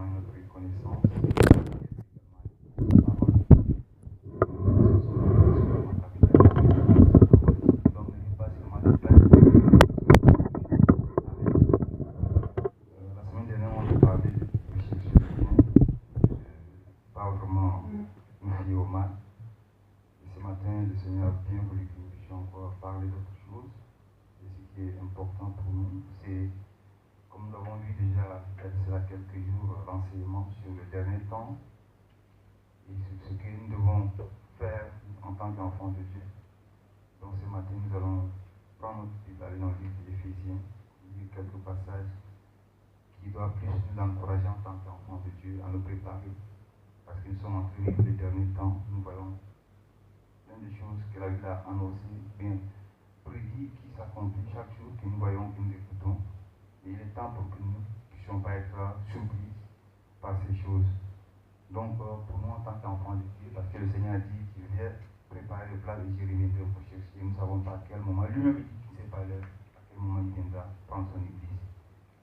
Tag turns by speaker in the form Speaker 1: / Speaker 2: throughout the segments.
Speaker 1: témoigne notre reconnaissance. La semaine dernière, on a parlé de chercher le bien, pas vraiment nous au mal. Et ce matin, le Seigneur a bien voulu que nous puissions encore parler d'autre chose. Et ce qui est important pour nous, c'est, comme nous l'avons vu déjà il y a cela quelques jours, l'enseignement sur le dernier temps et sur ce que nous devons faire en tant qu'enfants de Dieu. Donc ce matin, nous allons prendre notre Bible, aller dans le livre d'Éphésiens, lire quelques passages qui doivent plus nous encourager en tant qu'enfants de Dieu à nous préparer. Parce que nous sommes en train de vivre les derniers temps, nous voyons plein de choses que la Bible a annoncées, bien prédit, qui s'accomplissent chaque jour, que nous voyons, que nous écoutons. Et il est temps pour que nous ne puissions pas être surpris par ces choses. Donc, pour nous en tant qu'enfants de Dieu, parce que le Seigneur a dit qu'il vient préparer le plat et j'y reviendrai pour chercher. Nous ne savons pas à quel moment. Lui-même dit qu'il ne sait pas l'heure, à quel moment il viendra prendre son église.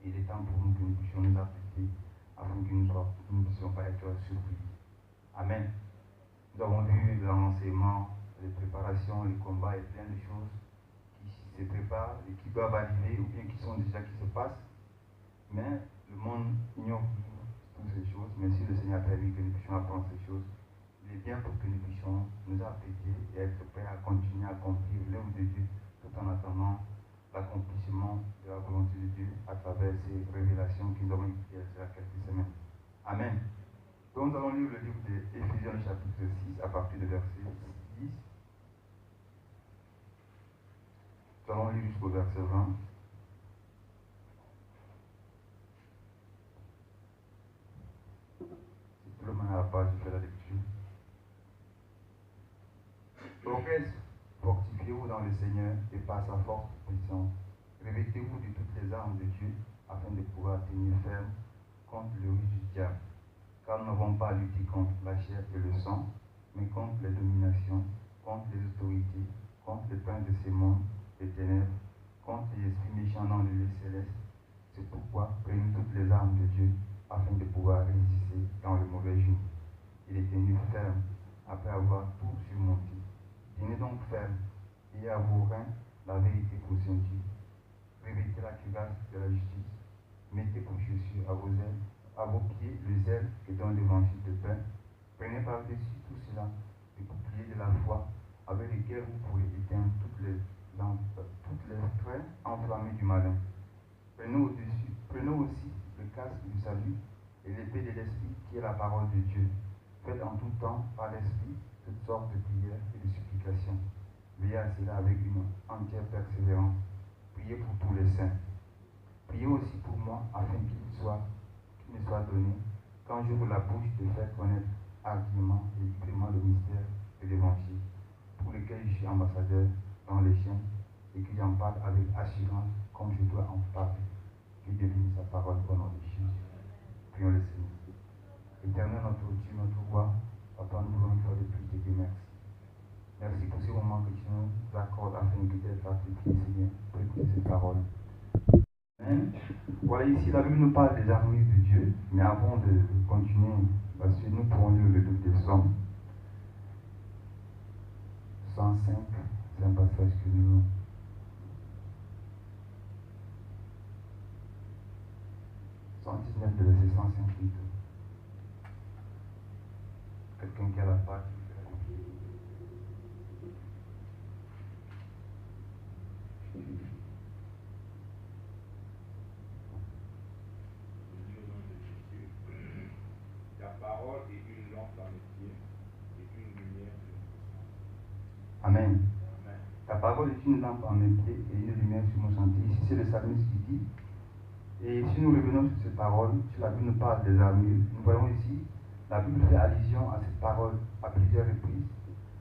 Speaker 1: Et il est temps pour nous que nous puissions nous appliquer afin que nous ne puissions pas être surpris. Amen. Nous avons vu dans l'enseignement, les préparations, les combats et plein de choses qui se préparent et qui doivent arriver ou bien qui sont déjà qui se passent. Mais le monde ignore toutes ces choses. Mais si le Seigneur a permis que nous puissions apprendre ces choses, il est bien pour que nous puissions nous appliquer et être prêts à continuer à accomplir l'œuvre de Dieu tout en attendant l'accomplissement de la volonté de Dieu à travers ces révélations qui nous avons écoutées il y a quelques semaines. Amen. Donc nous allons lire le livre d'Éphésiens chapitre 6 à partir du verset 10. Nous allons lire jusqu'au verset 20. Si tout le monde a la page, je fais la lecture. Au reste, fortifiez-vous dans le Seigneur et par sa force puissante. Revêtez-vous de toutes les armes de Dieu afin de pouvoir tenir ferme contre le ruse du diable. Car nous n'avons pas à lutter contre la chair et le sang, mais contre les dominations, contre les autorités, contre les princes de ces mondes, les ténèbres, contre les esprits méchants dans les lieux célestes. C'est pourquoi prenez toutes les armes de Dieu afin de pouvoir résister dans le mauvais jour. Il est tenu ferme après avoir tout surmonté. Tenez donc ferme, ayez à vos reins la vérité pour ceinture. Revêtez la cuirasse de la justice. Mettez pour chaussures à vos pieds le zèle et dans l'évangile de paix. Prenez par-dessus tout cela le bouclier de la foi avec lequel vous pourrez éteindre toutes les traits enflammés du malin. Prenez aussi le casque du salut et l'épée de l'esprit qui est la parole de Dieu. Faites en tout temps par l'esprit toutes sortes de prières et de supplications. Veillez à cela avec une entière persévérance. Priez pour tous les saints. Priez aussi pour moi afin qu'il me soit donné, quand j'ouvre la bouche, de faire connaître hardiment et librement le mystère de l'évangile, pour lequel je suis ambassadeur dans les chaînes et que j'en parle avec assurance comme je dois en parler. Que Dieu bénisse sa parole au nom de Jésus. Prions le Seigneur. Éternel, notre Dieu, notre roi, Papa, nous voulons une fois de plus te dire merci. Merci pour ce moment que tu nous accordes afin que tu aies appliqué, Seigneur, pour écouter ces paroles. Amen. Voilà, ici, la Bible nous parle des armures de Dieu, mais avant de continuer, parce que nous pourrons lire le livre des Psaumes 105, c'est un passage que nous... 119 de verset 105 plutôt. Quelqu'un qui a la page.
Speaker 2: Ta parole est une lampe à mes pieds et une lumière sur mon sentier.
Speaker 1: Amen.
Speaker 2: Amen.
Speaker 1: Ta parole est une lampe à mes pieds et une lumière sur mon sentier. Ici, c'est le psalmiste qui dit. Et si nous revenons sur cette parole, si la Bible nous parle des armures, nous voyons ici, la Bible fait allusion à cette parole à plusieurs reprises,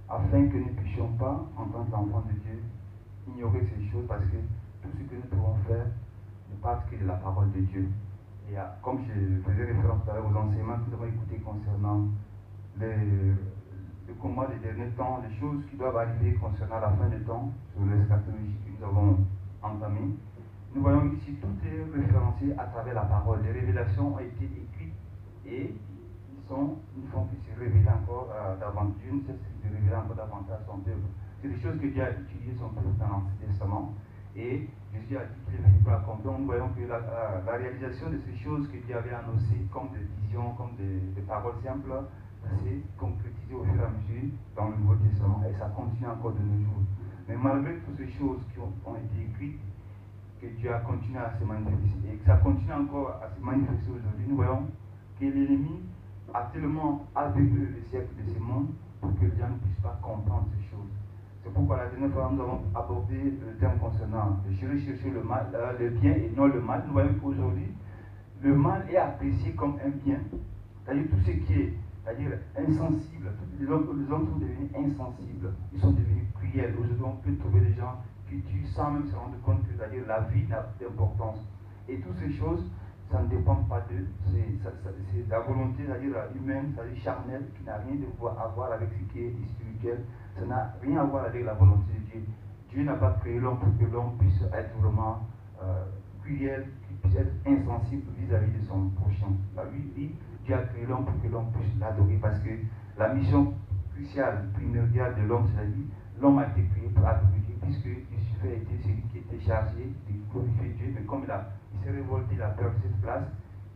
Speaker 1: afin que nous ne puissions pas, en tant qu'enfants de Dieu, ignorer ces choses, parce que tout ce que nous pouvons faire ne part que de la parole de Dieu. Et comme je faisais référence tout à l'heure aux enseignements que nous avons écoutés concernant le combat des derniers temps, les choses qui doivent arriver concernant la fin des temps, sur l'eschatologie que nous avons entamée, nous voyons ici tout est référencé à travers la parole. Les révélations ont été écrites Et ils ne font que se révéler encore davantage. Dieu ne cesse de révéler encore davantage son peuple. C'est des choses que Dieu a utilisées son peuple dans l'Ancien Testament. Et Jésus a dit qu'il est venu pour l'accomplir. Nous voyons que la réalisation de ces choses que Dieu avait annoncées comme des visions, comme des paroles simples, ça s'est concrétisé au fur et à mesure dans le Nouveau Testament. Et ça continue encore de nos jours. Mais malgré toutes ces choses qui ont été écrites, que Dieu a continué à se manifester et que ça continue encore à se manifester aujourd'hui, nous voyons que l'ennemi a tellement aveuglé le siècle de ce monde pour que les gens ne puissent pas comprendre ces choses. C'est pourquoi la dernière fois nous avons abordé le terme concernant de chercher le mal, le bien et non le mal. Nous voyons qu'aujourd'hui, le mal est apprécié comme un bien. C'est-à-dire tout ce qui est, c'est-à-dire insensible. Les hommes sont devenus insensibles. Ils sont devenus cruels. Aujourd'hui, on peut trouver des gens qui tuent sans même se rendre compte que, c'est-à-dire, la vie n'a d'importance. Et toutes ces choses, ça ne dépend pas d'eux. C'est la volonté, c'est-à-dire humaine, c'est-à-dire charnelle, qui n'a rien à voir avec ce qui est spirituel. Ça n'a rien à voir avec la volonté de Dieu. Dieu n'a pas créé l'homme pour que l'homme puisse être vraiment cruel, qu'il puisse être insensible vis-à-vis de son prochain. Lui, Dieu a créé l'homme pour que l'homme puisse l'adorer, parce que la mission cruciale, primordiale de l'homme, c'est la vie. L'homme a été créé pour adorer Dieu, puisque Lucifer était celui qui était chargé de glorifier Dieu, mais comme il s'est révolté, il a perdu cette place,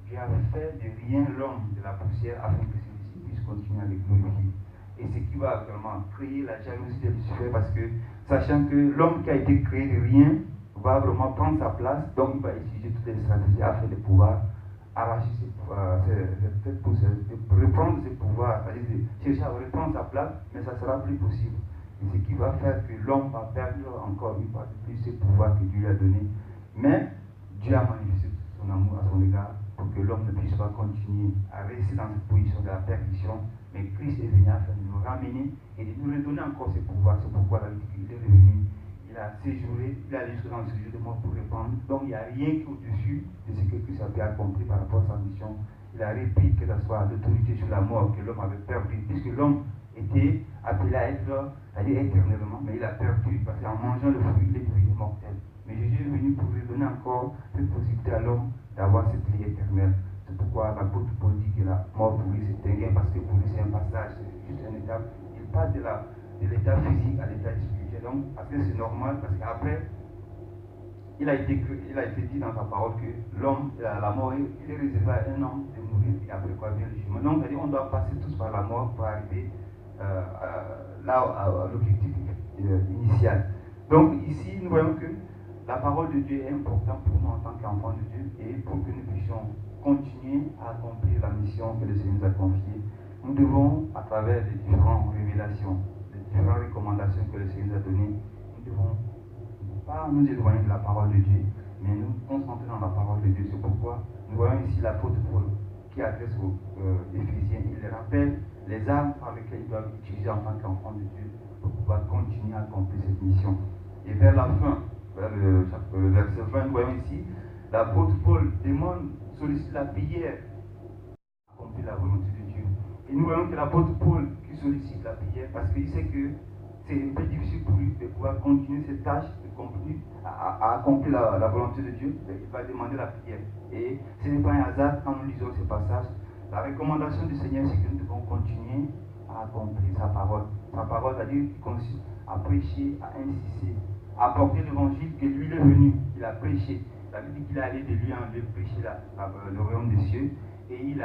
Speaker 1: Dieu a fait de rien l'homme de la poussière afin que celui-ci puisse continuer à le glorifier. Et ce qui va vraiment créer la jalousie de Lucifer, parce que, sachant que l'homme qui a été créé de rien va vraiment prendre sa place, donc il va utiliser toutes les stratégies afin de pouvoir arracher cette poussière, de reprendre ses pouvoirs, c'est-à-dire de chercher à reprendre sa place, mais ça ne sera plus possible. Et ce qui va faire que l'homme va perdre encore une fois de plus ses pouvoirs que Dieu lui a donnés. Mais Dieu a manifesté son amour à son égard pour que l'homme ne puisse pas continuer à rester dans cette position de la perdition. Mais Christ est venu afin de nous ramener et de nous redonner encore ses pouvoirs. C'est pourquoi la vie qu'il est revenu. Il a séjourné, il a allé jusqu'à dans le séjour de mort pour répandre. Donc il n'y a rien qui est au-dessus de ce que Christ avait accompli par rapport à sa mission. Il a repris que ce soit l'autorité sur la mort que l'homme avait perdu, puisque l'homme était appelé à être, c'est-à-dire éternellement, mais il a perdu parce qu'en mangeant le fruit, il est devenu mortel. Mais Jésus est venu pour lui donner encore cette possibilité à l'homme d'avoir cette vie éternelle. C'est pourquoi l'apôtre Paul dit que la mort pour lui c'est un gain, parce que pour lui c'est un passage, c'est juste une étape. Il passe de l'état physique à l'état spirituel. Donc, parce que c'est normal, parce qu'après, il a été dit dans sa parole que l'homme, la mort, il est réservé à un homme de mourir et après quoi vient le jugement. Donc, on doit passer tous par la mort pour arriver à l'objectif initial. Donc, ici, nous voyons que la parole de Dieu est importante pour nous en tant qu'enfants de Dieu et pour que nous puissions continuer à accomplir la mission que le Seigneur nous a confiée. Nous devons, à travers les différentes révélations, les différentes recommandations que le Seigneur nous a données, nous devons pas nous éloigner de la parole de Dieu, mais nous concentrer dans la parole de Dieu. C'est pourquoi nous voyons ici l'apôtre Paul qui adresse aux Éphésiens. Il les rappelle les armes par lesquelles ils doivent utiliser en tant qu'enfants de Dieu pour pouvoir continuer à accomplir cette mission. Et vers la fin, vers le verset 20, nous voyons ici, l'apôtre Paul sollicite la prière pour accomplir la volonté de Dieu. Et nous voyons que l'apôtre Paul qui sollicite la prière parce qu'il sait que c'est un peu difficile pour lui de pouvoir continuer cette tâche, de continuer à accomplir la volonté de Dieu. Il va demander la prière. Et ce n'est pas un hasard quand nous lisons ces passages. La recommandation du Seigneur, c'est que nous devons continuer à accomplir sa parole. Sa parole, c'est-à-dire qui consiste à prêcher, à insister, à porter l'évangile que lui il est venu. Il a prêché. La Bible dit qu'il est allé de lui en lieu prêcher le royaume des cieux. Et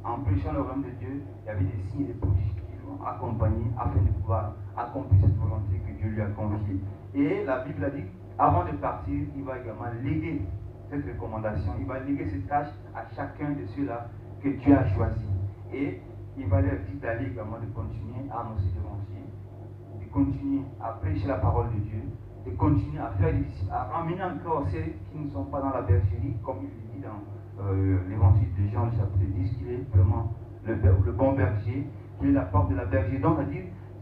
Speaker 1: en prêchant le royaume de Dieu, il y avait des signes et des prodiges qui l'ont accompagné afin de pouvoir accomplir cette volonté que Dieu lui a confiée. Et la Bible a dit, avant de partir, il va également léguer cette recommandation. Il va léguer cette tâche à chacun de ceux-là que Dieu a choisi. Et il va leur dire d'aller également de continuer à annoncer l'évangile, de continuer à prêcher la parole de Dieu, de continuer à faire des disciples, à ramener encore ceux qui ne sont pas dans la bergerie, comme il le dit dans l'évangile de Jean, le chapitre 10, qu'il est vraiment le bon berger, qu'il est la porte de la bergerie. Donc,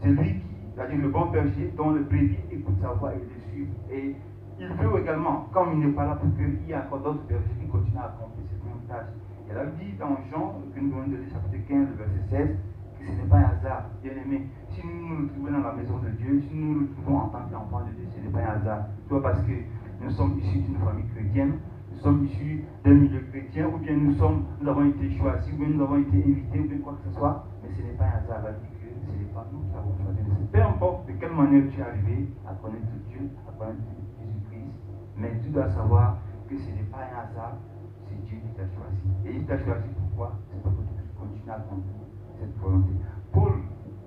Speaker 1: c'est lui qui, c'est-à-dire le bon berger, dont le brebis écoute sa voix et le suit. Et il veut également, comme il n'est pas là pour qu'il y ait encore d'autres bergers qui continuent à accomplir cette même tâche. Et là, il dit dans Jean, que nous venons de lire, chapitre 15, verset 16, que ce n'est pas un hasard, bien aimé. Si nous nous retrouvons dans la maison de Dieu, si nous nous retrouvons en tant qu'enfants de Dieu, ce n'est pas un hasard. Soit parce que nous sommes issus d'une famille chrétienne, nous sommes issus d'un milieu chrétien, ou bien nous avons été choisis, ou bien nous avons été invités, ou bien quoi que ce soit, mais ce n'est pas un hasard. Elle dit que ce n'est pas nous qui avons choisi. Peu importe de quelle manière tu es arrivé à connaître Dieu, à connaître Jésus-Christ, mais tu dois savoir que ce n'est pas un hasard, c'est Dieu qui t'a choisi. Et il t'a choisi pourquoi? C'est pour que tu puisses continuer à accomplir cette volonté. Paul,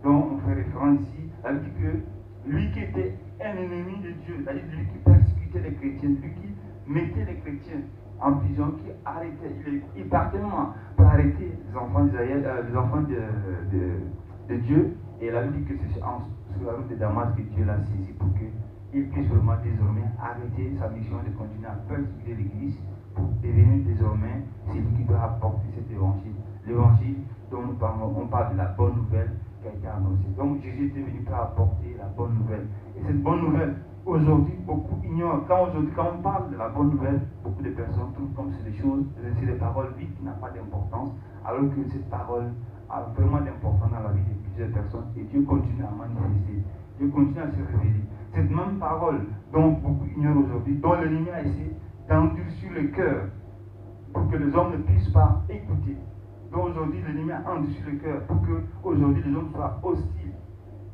Speaker 1: dont on fait référence ici, a dit que lui qui était un ennemi de Dieu, c'est-à-dire lui qui persécutait les chrétiens, lui qui mettait les chrétiens en prison, qui arrêtait, il partait pour arrêter les enfants d'Israël, les enfants de Dieu, et il a dit que c'est sur la route de Damas que Dieu l'a saisi pour qu'il puisse vraiment désormais arrêter sa mission de continuer à persécuter l'Église pour devenir désormais celui qui doit apporter cet évangile. L'évangile dont nous parlons, on parle de la bonne nouvelle qui a été annoncée. Donc Jésus était venu pour apporter la bonne nouvelle. Et cette bonne nouvelle, aujourd'hui, beaucoup ignorent. Quand on parle de la bonne nouvelle, beaucoup de personnes trouvent comme c'est des paroles vides qui n'ont pas d'importance, alors que cette parole a vraiment d'importance dans la vie de plusieurs personnes. Et Dieu continue à manifester. Dieu continue à se révéler. Cette même parole dont beaucoup ignorent aujourd'hui, dont l'ennemi a essayé d'endurcir le cœur pour que les hommes ne puissent pas écouter. Donc aujourd'hui, l'ennemi a endurci le cœur pour que aujourd'hui les hommes soient hostiles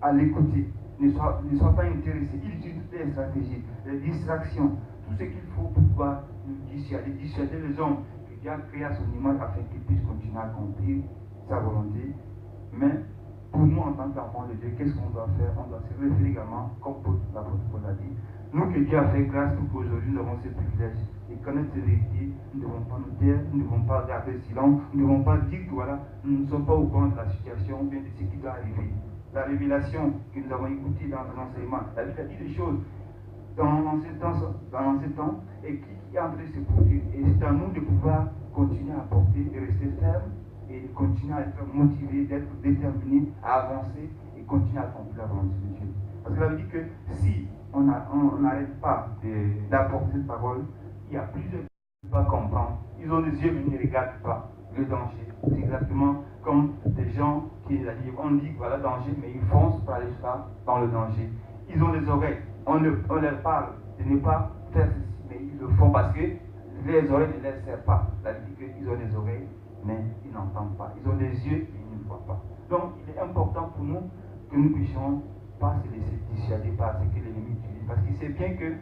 Speaker 1: à l'écouter, ne soient pas intéressés. Il utilise toutes les stratégies, les distractions, tout ce qu'il faut pour pouvoir nous dissuader les hommes que Dieu a créés à son image afin qu'ils puissent continuer à accomplir sa volonté. Mais pour nous, en tant qu'enfants de Dieu, qu'est-ce qu'on doit faire? On doit se référer également, comme l'apôtre Paul a dit. Nous que Dieu a fait grâce pour qu'aujourd'hui nous avons ce privilège de connaître ces vérités, nous ne devons pas nous taire, nous ne devons pas garder silence, nous ne devons pas dire que voilà, nous ne sommes pas au courant de la situation ou bien de ce qui doit arriver. La révélation que nous avons écoutée dans nos enseignements, la Bible a dit des choses dans ces temps et qui est en train de se produire. Et c'est à nous de pouvoir continuer à porter, de rester ferme et de continuer à être motivé, d'être déterminé à avancer et continuer à accomplir la volonté de Dieu. Parce que la Bible dit que si on n'arrête pas d'apporter cette parole, il y a plusieurs qui ne peuvent pas comprendre. Ils ont des yeux, mais ils ne regardent pas le danger. C'est exactement comme des gens qui, on dit voilà le danger, mais ils foncent pour aller dans le danger. Ils ont des oreilles, on leur parle de ne pas faire ceci, mais ils le font parce que les oreilles ne les servent pas. La Bible dit qu'ils ont des oreilles, mais ils n'entendent pas. Ils ont des yeux, mais ils ne voient pas. Donc il est important pour nous que nous puissions pas se laisser dissuader par ce que l'ennemi utilise. Parce qu'il sait bien que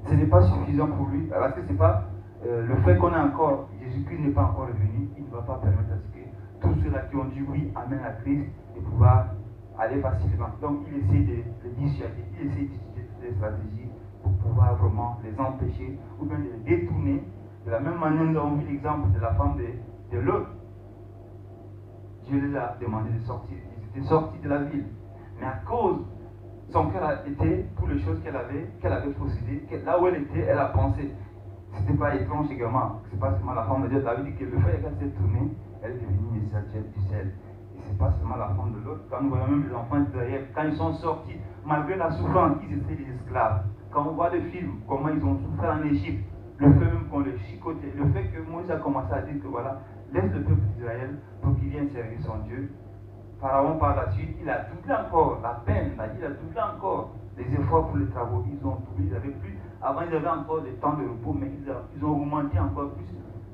Speaker 1: ce n'est pas suffisant pour lui. Parce que c'est pas le fait qu'on a encore, Jésus-Christ n'est pas encore revenu, il ne va pas permettre à ce que tous ceux-là qui ont dit oui, amen à Christ, de pouvoir aller facilement. Donc il essaie de les dissuader, il essaie d'utiliser toutes les stratégies pour pouvoir vraiment les empêcher ou bien de les détourner. De la même manière, nous avons vu l'exemple de la femme de Lot. Dieu les a demandé de sortir. Ils étaient sortis de la ville. Mais à cause, son cœur a été pour les choses qu'elle avait possédées, là où elle était, elle a pensé. C'était pas étrange également. C'est pas seulement la femme de Dieu. David dit que le fait qu'elle s'est tournée, elle est devenue messagère du ciel. Et c'est pas seulement la femme de l'autre. Quand nous voyons même les enfants d'Israël, quand ils sont sortis, malgré la souffrance, ils étaient des esclaves. Quand on voit le film, comment ils ont souffert en Égypte, le fait même qu'on les chicotait, le fait que Moïse a commencé à dire que voilà, laisse le peuple d'Israël pour qu'il vienne servir son Dieu. Pharaon par la suite, il a doublé encore la peine, il a doublé encore les efforts pour les travaux. Ils ont doublé, ils avaient plus. Avant, ils avaient encore des temps de repos, mais ils ont augmenté encore plus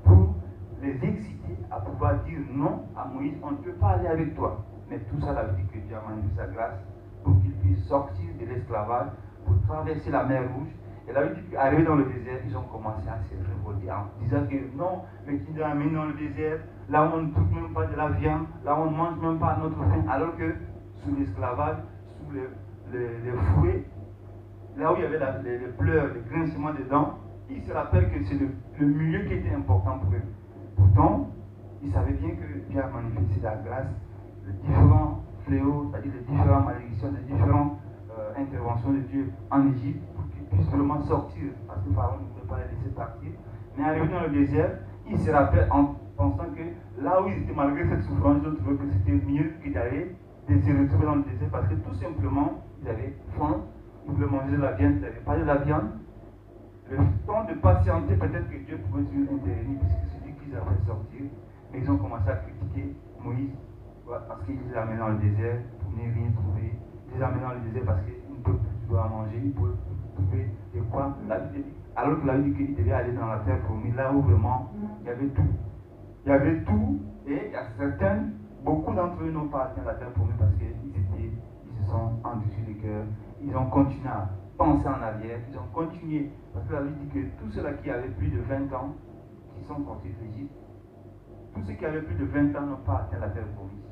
Speaker 1: pour les exciter à pouvoir dire non à Moïse, on ne peut pas aller avec toi. Mais tout ça, la vie que Dieu a manifesté sa grâce pour qu'ils puissent sortir de l'esclavage, pour traverser la mer Rouge. Et la vie dit qu'arrivés dans le désert, ils ont commencé à se révolter en disant que non, mais qui nous a amenés dans le désert, là où on ne trouve même pas de la viande, là où on ne mange même pas notre faim, alors que sous l'esclavage, sous les fouets, là où il y avait les pleurs, les grincements des dents, ils se rappellent que c'est le milieu qui était important pour eux. Pourtant, ils savaient bien que Dieu a manifesté la grâce, les différents fléaux, c'est-à-dire les différentes malédictions, les différentes interventions de Dieu en Égypte, pour qu'ils puissent vraiment sortir, parce que Pharaon ne pouvait pas les laisser partir. Mais arrivés dans le désert, ils se rappellent en pensant que là où ils étaient, malgré cette souffrance, ils ont trouvé que c'était mieux qu'ils d'aller de se retrouver dans le désert, parce que tout simplement, ils avaient faim, ils voulaient manger de la viande, ils n'avaient pas de la viande. Le temps de patienter, peut-être que Dieu pouvait intervenir, puisque c'est lui qui les a fait sortir. Mais ils ont commencé à critiquer Moïse, parce qu'il les a amenés dans le désert pour ne rien trouver. Ils les a amenés dans le désert parce qu'ils ne peuvent plus manger, ils peuvent trouver de quoi. La Bible dit Alors que la Bible dit qu'il devait aller dans la terre promise, là où vraiment il y avait tout. Il y avait tout, et il y a certains, beaucoup d'entre eux n'ont pas atteint la terre promise parce qu'ils se sont endurcis le cœur. Ils ont continué à penser en arrière, ils ont continué. Parce que la Bible dit que tous ceux-là qui avaient plus de 20 ans, qui sont sortis d'Égypte, tous ceux qui avaient plus de 20 ans n'ont pas atteint la terre promise.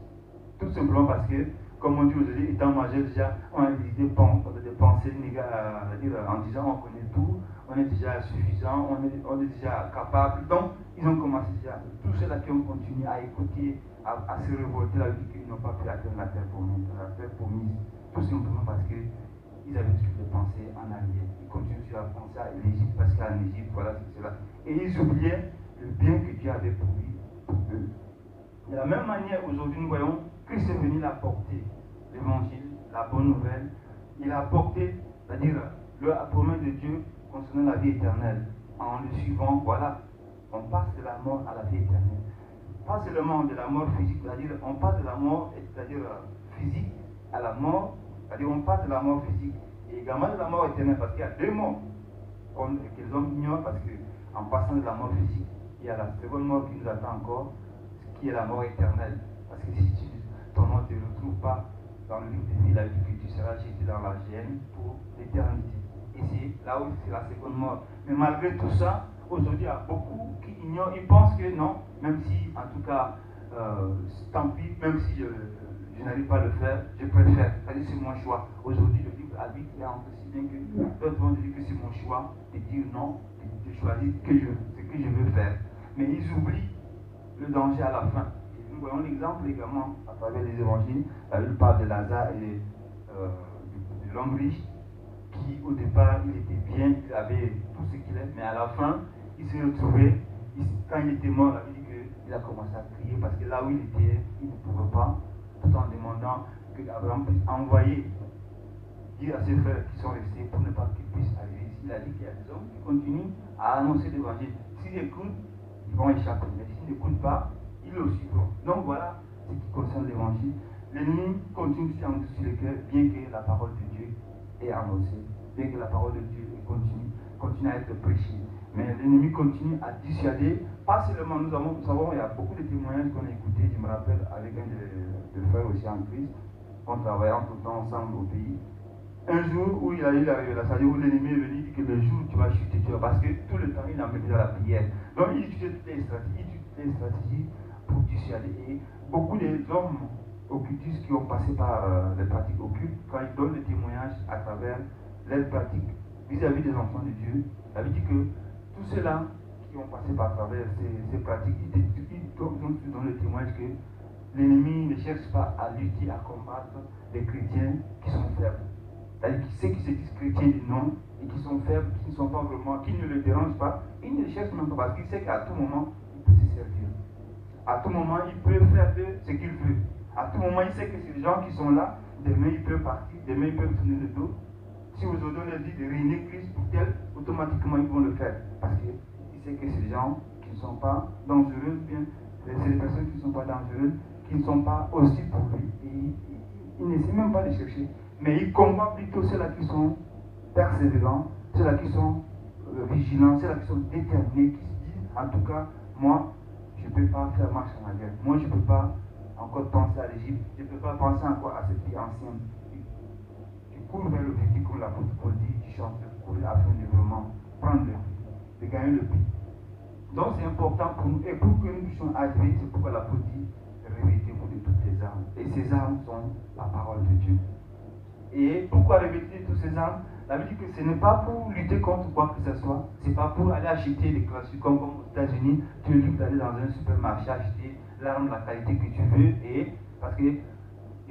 Speaker 1: Tout simplement parce que, comme on dit aujourd'hui, étant majeur déjà, on a des pensées négatives en disant on connaît tout, on est déjà suffisant, on est déjà capable. Donc, ils ont commencé déjà. Tous ceux-là qui ont continué à écouter, à se révolter, la vie qu'ils n'ont pas pu atteindre la terre promise, tout simplement parce qu'ils avaient toujours des pensées en arrière. Ils continuent sur la pensée à l'Égypte, parce qu'en Égypte, voilà c'est cela. Et ils oubliaient le bien que Dieu avait promis pour eux. De la même manière, aujourd'hui, nous voyons Christ est venu apporter l'évangile, la bonne nouvelle. Il a apporté, c'est-à-dire la promesse de Dieu concernant la vie éternelle. En le suivant, voilà, on passe de la mort à la vie éternelle. Pas seulement de la mort physique, c'est-à-dire on passe de la mort, c'est-à-dire physique, à la mort, c'est-à-dire on passe de la mort physique et également de la mort éternelle, parce qu'il y a deux morts que les hommes ignorent, parce qu'en passant de la mort physique, il y a la seconde mort qui nous attend encore, qui est la mort éternelle. Parce que si ton nom ne te retrouve pas dans le livre de vie, la vie que tu seras jeté dans la géhenne pour l'éternité. Et c'est là où c'est la seconde mort. Mais malgré tout ça, aujourd'hui, il y a beaucoup qui ignorent, ils pensent que non, même si, en tout cas, tant pis, même si je n'arrive pas à le faire, je préfère. C'est-à-dire c'est mon choix. Aujourd'hui, le livre habite là aussi bien que d'autres vont dire que c'est mon choix de dire non, de choisir ce que je veux faire. Mais ils oublient le danger à la fin. Et nous voyons l'exemple également à travers les évangiles. La Bible parle de Lazare et de l'homme riche qui, au départ, il était bien, il avait tout ce qu'il est, mais à la fin, il s'est retrouvé, quand il était mort, la Bible dit qu'il a commencé à crier parce que là où il était, il ne pouvait pas, tout en demandant que Abraham puisse envoyer, dire à ses frères qui sont restés pour ne pas qu'ils puissent arriver ici. Il a dit qu'il y a des hommes qui continuent à annoncer l'évangile. S'ils écoutent, ils vont échapper. Mais s'ils n'écoutent pas, ils le suivront. Donc voilà ce qui concerne l'évangile. L'ennemi continue sur le cœur, bien que la parole de Dieu est annoncée, bien que la parole de Dieu continue à être prêchée. Mais l'ennemi continue à dissuader. Pas seulement, nous savons, il y a beaucoup de témoignages qu'on a écoutés. Je me rappelle avec un de frères aussi en Christ, on travaillait tout le temps ensemble au pays. Un jour où il a eu la révélation, où l'ennemi est venu, il dit que le jour où tu vas chuter, tu vas, parce que tout le temps il a mis dans la prière. Donc il utilise toutes les stratégies pour dissuader. Et beaucoup d'hommes occultistes qui ont passé par les pratiques occultes, quand ils donnent des témoignages à travers leurs pratiques vis-à-vis des enfants de Dieu, ça veut dire que tous ceux-là qui ont passé par travers ces pratiques, ils donnent le témoignage que l'ennemi ne cherche pas à lutter, à combattre les chrétiens qui sont faibles. C'est-à-dire ceux qui se disent chrétiens du nom et qui sont faibles, qui ne sont pas vraiment, qui ne le dérangent pas, ils ne le cherchent même pas parce qu'il sait qu'à tout moment, il peut se servir. À tout moment, il peut faire ce qu'il veut. À tout moment, il sait que c'est les gens qui sont là, demain ils peuvent partir, demain ils peuvent tourner le dos. Si aujourd'hui on leur dit de réunir Christ pour tel, automatiquement ils vont le faire. Parce qu'il sait que c'est les gens qui ne sont pas dangereux, bien, c'est les personnes qui ne sont pas dangereuses, qui ne sont pas hostiles pour lui. Et il n'essaie même pas de chercher. Mais il combat plutôt ceux-là qui sont persévérants, ceux-là qui sont vigilants, ceux-là qui sont déterminés, qui se disent, en tout cas, moi, je ne peux pas faire marche en arrière. Moi, je ne peux pas encore penser à l'Égypte. Je ne peux pas penser encore à cette vie ancienne. Tu cours vers l'objectif, comme l'apôtre Paul dit, tu chantes, tu cours afin de vraiment prendre le prix, de gagner le prix. Donc, c'est important pour nous. Et pour que nous puissions arriver, c'est pourquoi l'apôtre dit, revêtez-vous de toutes les armes. Et ces armes sont la parole de Dieu. Et pourquoi revêtir toutes ces armes? La Bible dit que ce n'est pas pour lutter contre quoi que ce soit, ce n'est pas pour aller acheter des classiques comme aux États-Unis, tu es libre d'aller dans un supermarché acheter l'arme de la qualité que tu veux, et parce qu'ils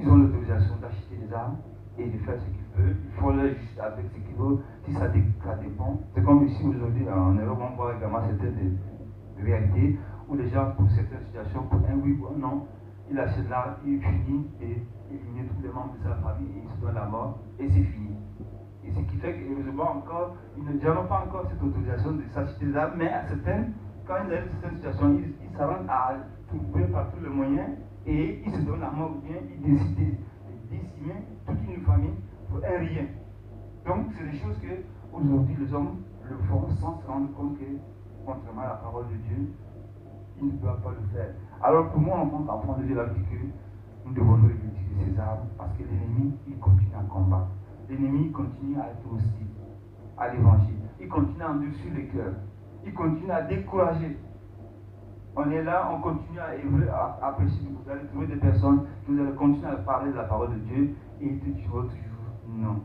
Speaker 1: ont l'autorisation d'acheter des armes et de faire ce qu'ils veulent, il faut leur juste avec ce qu'ils veulent, si ça dépend. C'est comme ici aujourd'hui en Europe, on voit également certaines réalités où les gens, pour certaines situations, pour un oui ou un non, il achète l'arme, il finit et il élimine tous les membres de sa famille et il se donne la mort et c'est fini. Et ce qui fait que, heureusement encore, ils n'ont pas encore cette autorisation de s'acheter des armes, mais à certaines, quand ils arrivent dans certaines situations, ils s'arrêtent à trouver par tous les moyens et ils se donnent la mort ou bien ils décident de décimer toute une famille pour un rien. Donc, c'est des choses que aujourd'hui les hommes le font sans se rendre compte que, contrairement à la parole de Dieu, ils ne doivent pas le faire. Alors pour moi, en tant qu'enfant de Dieu, la vie que nous devons nous revêtir de ces armes parce que l'ennemi, il continue à combattre. L'ennemi continue à être hostile à l'évangile. Il continue à endurcir les cœurs. Il continue à décourager. On est là, on continue à prêcher. Vous allez trouver des personnes qui vous allez continuer à parler de la parole de Dieu et ils te diront toujours non.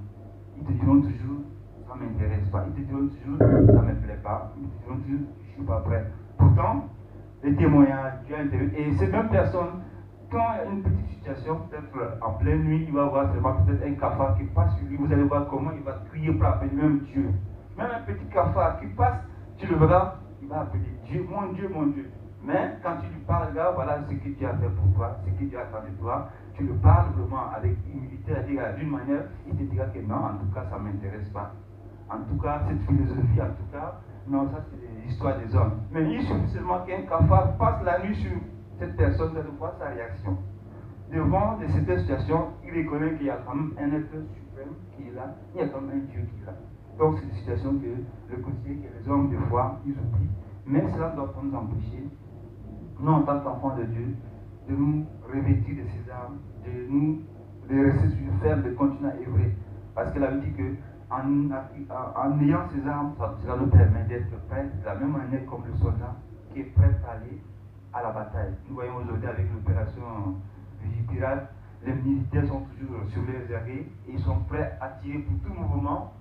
Speaker 1: Ils te diront toujours ça ne m'intéresse pas. Ils te diront toujours ça ne me plaît pas. Ils te diront toujours je ne suis pas prêt. Pourtant, les témoignages, Dieu a intervenu. Et ces mêmes personnes, quand il y a une petite situation, peut-être en pleine nuit, il va voir seulement peut-être un cafard qui passe sur lui. Vous allez voir comment il va crier pour appeler même Dieu. Même un petit cafard qui passe, tu le verras, il va appeler Dieu, mon Dieu, mon Dieu. Mais quand tu lui parles, là, voilà ce que Dieu a fait pour toi, ce que Dieu attend de toi. Tu le parles vraiment avec humilité, d'une manière, il te dira que non, en tout cas, ça ne m'intéresse pas. En tout cas, cette philosophie, en tout cas, non, ça c'est l'histoire des hommes. Mais il suffit seulement qu'un cafard passe la nuit sur cette personne, vous allez voir sa réaction. Devant cette situation, il reconnaît qu'il y a quand même un être suprême qui est là, il y a quand même un Dieu qui est là. Donc c'est une situation que le quotidien, que les hommes, des fois, ils oublient. Mais cela ne doit pas nous empêcher, nous en tant qu'enfants de Dieu, de nous revêtir de ces armes, de rester sur ferme, de continuer à œuvrer. Parce que la Bible dit que en ayant ces armes, cela nous permet d'être prêts de la même manière comme le soldat qui est prêt à aller à la bataille. Nous voyons aujourd'hui avec l'opération Vigipirate, les militaires sont toujours sur les arrêts et ils sont prêts à tirer pour tout mouvement,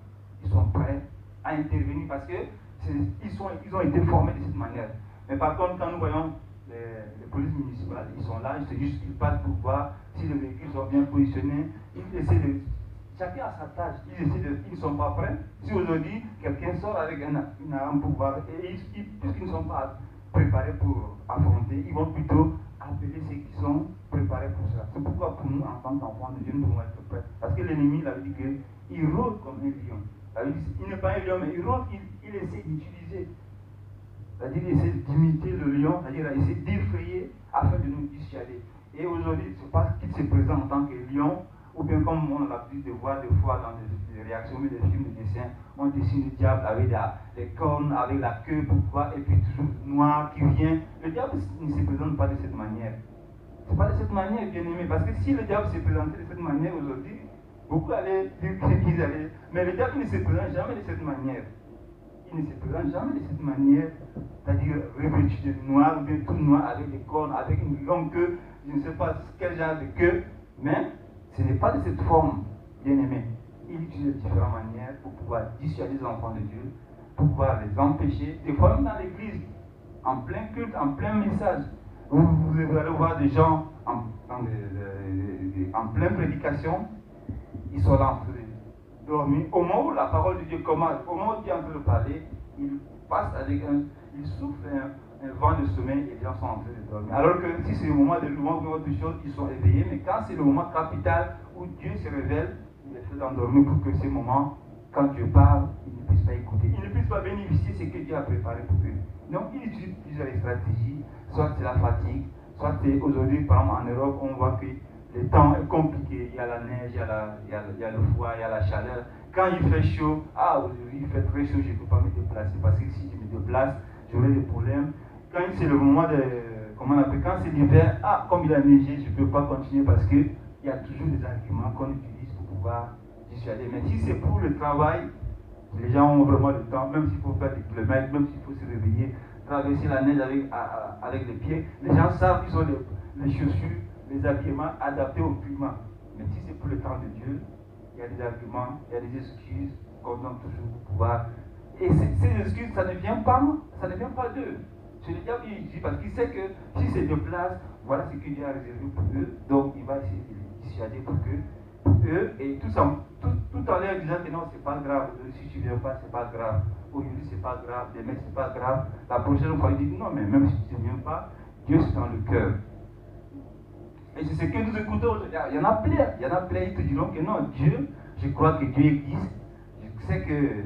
Speaker 1: ils sont prêts à intervenir parce qu'ils ont été formés de cette manière. Mais par contre, quand nous voyons les polices municipales, ils sont là, c'est juste qu'ils passent pour voir si les véhicules sont bien positionnés, ils essaient de... Chacun a sa tâche, ils ne sont pas prêts. Si aujourd'hui, quelqu'un sort avec une arme pour voir, et puisqu'ils ne sont pas préparés pour affronter, ils vont plutôt appeler ceux qui sont préparés pour cela. C'est pourquoi pour nous, en tant qu'enfants de Dieu, nous devons être prêts. Parce que l'ennemi, il a dit qu'il rôde comme un lion. Il n'est pas un lion, mais il rôde, il essaie d'utiliser. C'est-à-dire qu'il essaie d'imiter le lion, c'est-à-dire qu'il essaie d'effrayer afin de nous dissuader. Et aujourd'hui, ce n'est pas qu'il se présente en tant que lion, ou bien comme on a l'habitude de voir des fois dans des réactions, des films, des dessins, on dessine le diable avec les cornes, avec la queue, pourquoi, et puis toujours noir qui vient. Le diable ne se présente pas de cette manière. Ce n'est pas de cette manière, bien aimé, parce que si le diable se présentait de cette manière aujourd'hui, beaucoup allaient dire qu'ils allaient. Mais le diable ne se présente jamais de cette manière. Il ne se présente jamais de cette manière, c'est-à-dire revêtu de noir, ou bien tout noir, avec des cornes, avec une longue queue, je ne sais pas quel genre de queue, mais ce n'est pas de cette forme, bien aimé. Il utilise différentes manières pour pouvoir dissuader les enfants de Dieu, pour pouvoir les empêcher. Des fois, même dans l'église, en plein culte, en plein message, vous allez voir des gens en pleine prédication, ils sont là en train de dormir. Au moment où la parole de Dieu commence, au moment où Dieu est en train de parler, il passe avec il souffle un vent de sommeil et les gens sont en train de dormir. Alors que si c'est le moment de louange ou autre chose, ils sont éveillés, mais quand c'est le moment capital où Dieu se révèle, il les fait endormir pour que ces moments, quand Dieu parle, ils ne puissent pas écouter, ils ne puissent pas bénéficier de ce que Dieu a préparé pour eux. Donc il utilise plusieurs stratégies, soit c'est la fatigue, soit c'est aujourd'hui, par exemple en Europe, on voit que le temps est compliqué, il y a la neige, il y a le froid, il y a la chaleur. Quand il fait chaud, aujourd'hui il fait très chaud, je ne peux pas me déplacer parce que si je me déplace, j'aurai des problèmes. Quand c'est le moment de, comment on appelle, quand c'est l'hiver, comme il a neigé, je ne peux pas continuer parce qu'il y a toujours des arguments qu'on utilise pour pouvoir dissuader. Mais si c'est pour le travail, les gens ont vraiment le temps, même s'il faut faire des kilomètres, même s'il faut se réveiller, traverser la neige avec les pieds, les gens savent qu'ils ont les chaussures, les habillements adaptés au climat. Mais si c'est pour le temps de Dieu, il y a des arguments, il y a des excuses qu'on donne toujours pour pouvoir. Et ces excuses, ça ne vient pas d'eux. C'est le diable qui dit, parce qu'il sait que si c'est de place, voilà ce que Dieu a réservé pour eux. Donc il va essayer de les dissuader pour eux, et tout en leur disant que non, c'est pas grave, si tu ne viens pas, c'est pas grave. Aujourd'hui, c'est pas grave, demain, c'est pas grave. La prochaine fois, il dit non, mais même si tu ne viens pas, Dieu c'est dans le cœur. Et c'est ce que nous écoutons aujourd'hui. Il y en a plein, ils te diront que non, Dieu, je crois que Dieu existe, je sais que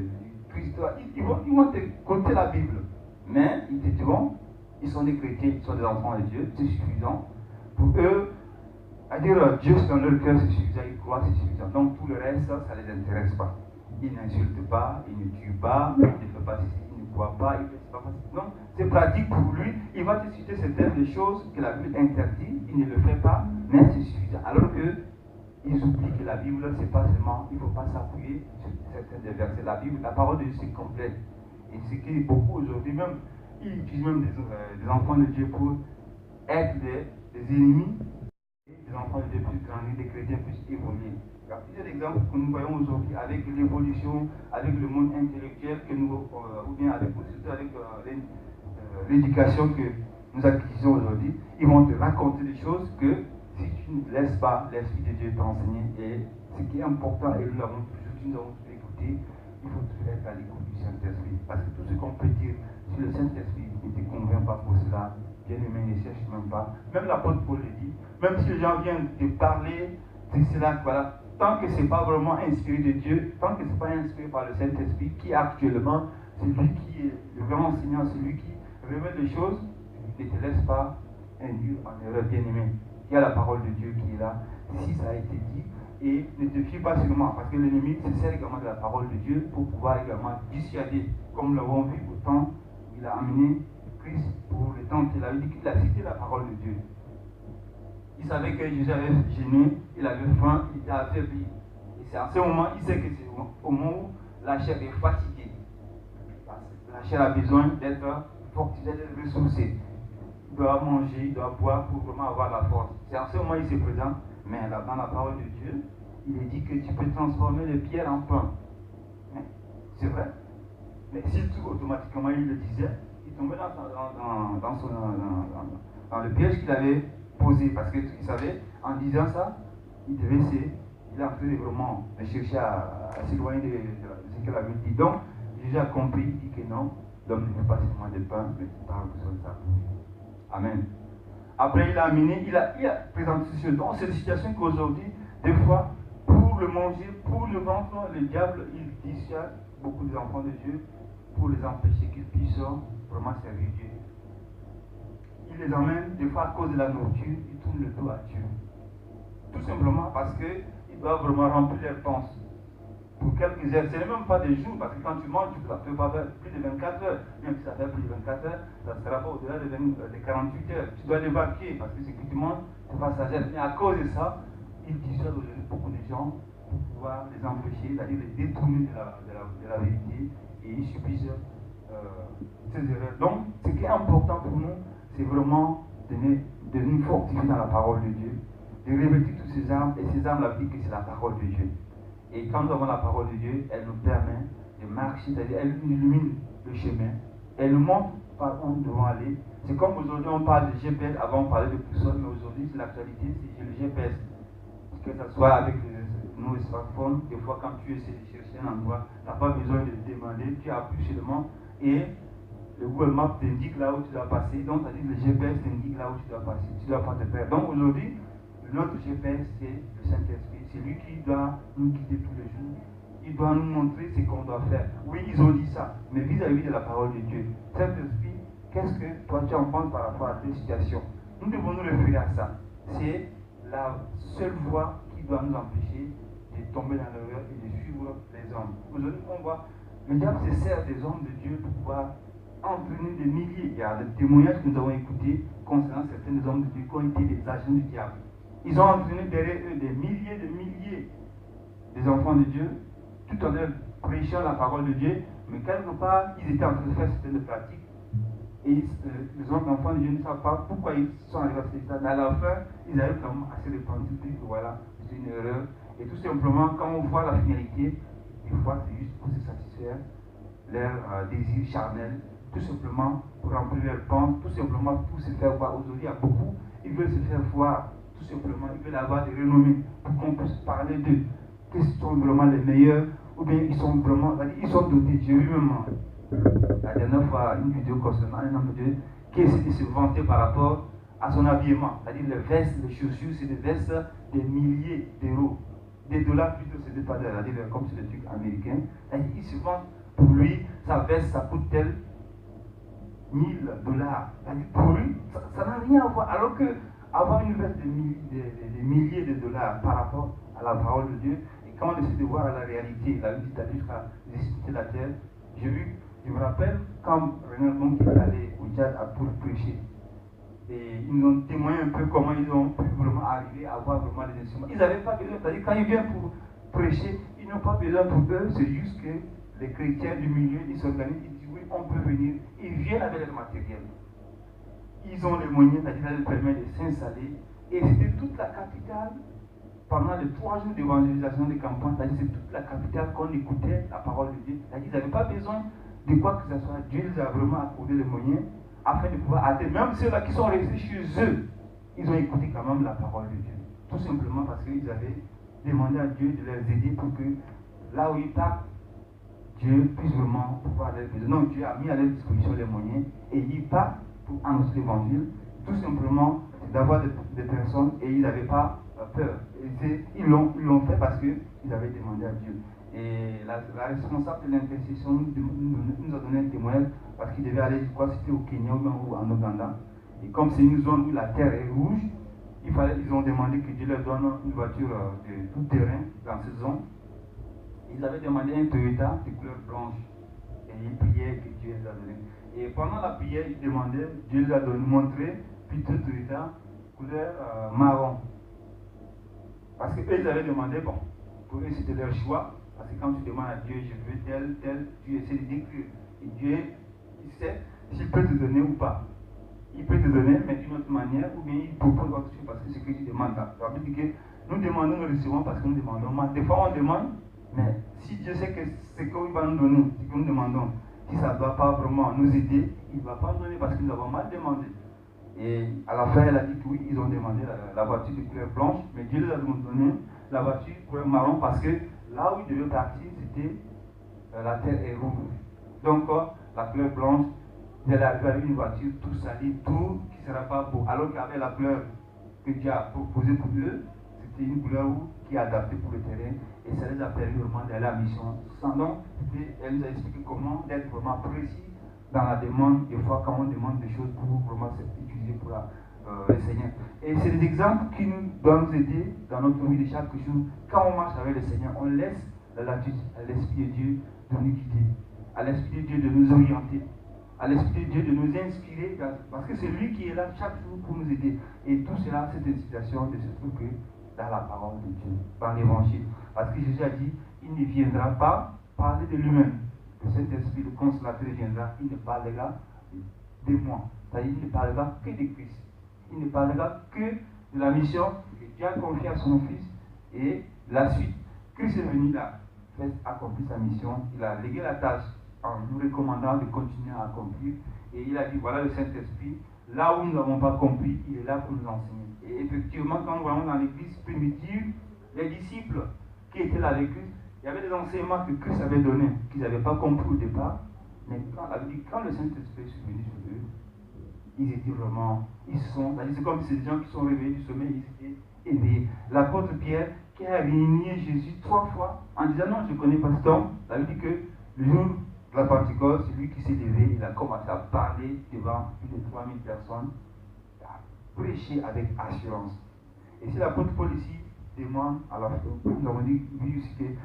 Speaker 1: Christ, ils vont te conter la Bible. Mais ils te diront, ils sont des chrétiens, ils sont des enfants de Dieu, c'est suffisant. Pour eux, à dire Dieu c'est dans leur cœur, c'est suffisant, ils croient, c'est suffisant. Donc tout le reste, ça ne les intéresse pas. il n'insulte pas, il ne tue pas, il ne fait pas ceci, il ne boit pas, il ne fait pas ceci. Non, c'est pratique pour lui. Il va te citer certaines choses que la Bible interdit, il ne le fait pas, mais c'est suffisant. Alors que ils oublient que la Bible, c'est pas seulement, il ne faut pas s'appuyer sur certains des versets. La Bible, la parole de Dieu, c'est complète. Et ce qui est beaucoup aujourd'hui, même, ils utilisent même des enfants de Dieu pour être des ennemis. Les enfants de Dieu puissent grandir, des chrétiens puissent évoluer. Il y a plusieurs exemples que nous voyons aujourd'hui avec l'évolution, avec le monde intellectuel, que nous, ou bien avec, surtout avec l'éducation que nous acquisons aujourd'hui. Ils vont te raconter des choses que si tu ne laisses pas l'Esprit de Dieu t'enseigner, et ce qui est important, et nous avons toujours écouté, il faut toujours être à l'écoute du Saint-Esprit. Parce que tout ce qu'on peut dire sur le Saint-Esprit ne te convainc pas pour cela, bien aimé, ne cherche même pas. Même l'apôtre Paul le dit, même si les gens viennent te parler, c'est cela, voilà. Tant que ce n'est pas vraiment inspiré de Dieu, tant que ce n'est pas inspiré par le Saint-Esprit, qui actuellement, c'est lui qui est le vrai enseignant, c'est lui qui révèle les choses, ne te laisse pas induire en erreur, bien aimé. Il y a la parole de Dieu qui est là, si ça a été dit, et ne te fie pas seulement, parce que l'ennemi se sert également de la parole de Dieu pour pouvoir également dissuader, comme nous l'avons vu au temps où il a amené Christ pour le temps qu'il a dit qu'il a cité la parole de Dieu. Il savait que Jésus avait gêné, il avait faim, il était affaibli. Et c'est à ce moment, il sait que c'est au moment où la chair est fatiguée. La chair a besoin d'être fortifiée, d'être ressourcée. Il doit manger, il doit boire pour vraiment avoir la force. C'est à ce moment il se présente, mais là, dans la parole de Dieu, il est dit que tu peux transformer les pierres en pain. C'est vrai. Mais si tout automatiquement il le disait, il tombait dans le piège qu'il avait posé. Parce qu'il savait, en disant ça, il devait il a fait vraiment chercher à s'éloigner de ce qu'il avait dit. Donc, Jésus a compris, il dit que non, l'homme ne fait pas seulement de pain, mais il parle de ça. Amen. Après, il a amené, il a présenté ce dans cette situation qu'aujourd'hui, des fois, pour le manger, pour le vendre, le diable, il dissuade beaucoup des enfants de Dieu pour les empêcher qu'ils puissent vraiment servir Dieu. Il les emmène, des fois à cause de la nourriture, ils tournent le dos à Dieu. Tout simplement parce qu'ils doivent vraiment remplir leurs penses. Pour quelques heures, ce n'est même pas des jours, parce que quand tu manges, tu ne peux pas faire plus de 24 heures. Même si ça fait plus de 24 heures, ça ne sera pas au-delà de 48 heures. Tu dois l'évacuer, parce que ce que tu manges, c'est passager. Mais à cause de ça, ils dissuadent aujourd'hui beaucoup de gens pour pouvoir les empêcher, c'est-à-dire les détourner de la vérité, et ils subissent ces erreurs. Donc, ce qui est important pour nous, c'est vraiment de nous fortifier dans la parole de Dieu, de revêtir toutes ces armes, et ces armes, la Bible dit que c'est la parole de Dieu. Et quand nous avons la parole de Dieu, elle nous permet de marcher, c'est-à-dire elle nous illumine le chemin, elle nous montre par où nous devons aller. C'est comme aujourd'hui on parle de GPS, avant on parlait de boussole, mais aujourd'hui c'est l'actualité, c'est le GPS. Que ce soit avec nos smartphones, des fois quand tu essaies de chercher un endroit, tu n'as pas besoin de demander, tu appuies seulement et le Google Maps t'indique là où tu dois passer, donc c'est-à-dire le GPS t'indique là où tu dois passer, tu ne dois pas te perdre. Donc aujourd'hui, notre GPS c'est le Saint-Esprit, c'est lui qui doit nous guider tous les jours, il doit nous montrer ce qu'on doit faire. Oui, ils ont dit ça, mais vis-à-vis de la parole de Dieu, Saint-Esprit, qu'est-ce que toi tu en penses par rapport à tes situations? Nous devons nous référer à ça. C'est la seule voie qui doit nous empêcher de tomber dans l'erreur et de suivre les hommes. Aujourd'hui, on voit, le diable se sert des hommes de Dieu pour pouvoir entraîner des milliers. Il y a des témoignages que nous avons écoutés concernant certains hommes de Dieu qui ont été des agents du diable. Ils ont entraîné derrière eux des milliers des enfants de Dieu, tout en leur prêchant la parole de Dieu, mais quelque part, ils étaient en train de faire certaines pratiques. Et les autres enfants de Dieu ne savent pas pourquoi ils sont arrivés à cet état. Mais à la fin, ils arrivent quand même à se répandre, puis voilà, c'est une erreur. Et tout simplement, quand on voit la finalité, des fois c'est juste pour se satisfaire leurs désirs charnels, tout simplement pour remplir leurs pensées, tout simplement pour se faire voir. Aujourd'hui, il y a beaucoup, ils veulent se faire voir, tout simplement, ils veulent avoir des renommées pour qu'on puisse parler d'eux. Qu'ils sont vraiment les meilleurs, ou bien ils sont vraiment, ils sont dotés de Dieu lui-même. La dernière fois, une vidéo concernant un homme de Dieu qui essaie de se vanter par rapport à son habillement. C'est-à-dire les vestes, les chaussures, c'est des vestes des milliers d'euros. Des dollars plutôt, c'est pas des c'est-à-dire comme c'est des trucs américains. Il se vante pour lui, sa veste, ça coûte tel $1000. Pour lui, ça n'a rien à voir. Alors que avoir une veste de milliers de dollars par rapport à la parole de Dieu, et quand on essaie de voir la réalité, la vie d'aller jusqu'à discuter la terre, je me rappelle quand René Bonk est allé au Tchad pour prêcher. Et ils nous ont témoigné un peu comment ils ont pu vraiment arriver à avoir vraiment les instruments. Ils n'avaient pas besoin, c'est-à-dire quand ils viennent pour prêcher, ils n'ont pas besoin pour eux, c'est juste que les chrétiens du milieu, ils s'organisent, ils disent oui, on peut venir, ils viennent avec leur matériel. Ils ont les moyens, c'est-à-dire ça leur permet de s'installer. Et c'était toute la capitale, pendant les 3 jours d'évangélisation des campagnes, c'est-à-dire c'est toute la capitale qu'on écoutait la parole de Dieu. C'est-à-dire qu'ils n'avaient pas besoin de quoi que ce soit. Dieu les a vraiment accordé les moyens afin de pouvoir atteindre. Même ceux-là qui sont restés chez eux, ils ont écouté quand même la parole de Dieu. Tout simplement parce qu'ils avaient demandé à Dieu de les aider pour que là où ils partent, Dieu puisse vraiment pouvoir les aider. Donc Dieu a mis à leur disposition les moyens et ils partent pour annoncer l'évangile. Tout simplement d'avoir des personnes et ils n'avaient pas peur. Et ils l'ont fait parce qu'ils avaient demandé à Dieu. Et la responsable de l'intercession nous a donné un témoignage parce qu'il devait aller, je crois, c'était au Kenya ou en Ouganda. Et comme c'est une zone où la terre est rouge, ils ont demandé que Dieu leur donne une voiture de tout terrain dans cette zone. Ils avaient demandé un Toyota de couleur blanche. Et ils priaient que Dieu les a donné. Et pendant la prière, ils demandaient, Dieu les a montré plutôt Toyota couleur marron. Parce qu'eux, ils avaient demandé, bon, pour eux, c'était leur choix. Parce que quand tu demandes à Dieu, je veux tel, tu essaies de décrire. Et Dieu, il sait s'il peut te donner ou pas. Il peut te donner, mais d'une autre manière, ou bien il propose autre chose parce que c'est ce que tu demandes. Ça veut dire que nous demandons, nous recevons parce que nous demandons. Des fois, on demande, mais si Dieu sait que ce qu'il va nous donner, ce que nous demandons, si ça ne doit pas vraiment nous aider, il ne va pas nous donner parce que nous avons mal demandé. Et à la fin, elle a dit que oui, ils ont demandé la voiture de couleur blanche, mais Dieu les a donné la voiture de couleur marron parce que là où ils devaient partir, c'était la terre est rouge. Donc, la couleur blanche, ils allaient arriver avec une voiture tout salie, tout qui ne sera pas beau. Alors qu'avec la couleur que Dieu a proposée pour eux, c'était une couleur qui est adaptée pour le terrain et ça les a permis vraiment d'aller à la mission. Donc, elle nous a expliqué comment être vraiment précis dans la demande, des fois quand on demande des choses pour vraiment s'utiliser pour le Seigneur. Et c'est des exemples qui nous doivent nous aider dans notre vie de chaque jour. Quand on marche avec le Seigneur, on laisse la latitude à l'Esprit de Dieu de nous guider, à l'Esprit de Dieu de nous orienter, à l'Esprit de Dieu de nous inspirer, parce que c'est lui qui est là chaque jour pour nous aider. Et tout cela, cette inspiration ne se trouve que dans la parole de Dieu, dans l'Évangile. Parce que Jésus a dit, il ne viendra pas parler de lui-même. Que cet esprit, le consolateur viendra, il ne parlera de moi. C'est-à-dire, il ne parlera que de Christ. Il ne parlera que de la mission que Dieu a confiée à son Fils et la suite. Christ est venu là, fait accomplir sa mission. Il a légué la tâche en nous recommandant de continuer à accomplir. Et il a dit, voilà le Saint-Esprit, là où nous n'avons pas compris, il est là pour nous enseigner. Et effectivement, quand nous voyons dans l'église primitive, les disciples qui étaient là avec Christ, il y avait des enseignements que Christ avait donnés, qu'ils n'avaient pas compris au départ, mais quand le Saint-Esprit est venu sur eux, ils étaient vraiment, c'est comme si ces gens qui sont réveillés du sommeil, ils étaient éveillés. L'apôtre Pierre, qui a renié Jésus 3 fois, en disant non, je ne connais pas cet homme, ça veut dire que le jour de la Pentecôte, c'est lui qui s'est levé, il a commencé à parler devant plus de 3000 personnes, à prêcher avec assurance. Et si l'apôtre Paul ici demande à la fin, nous avons dit, oui, aussi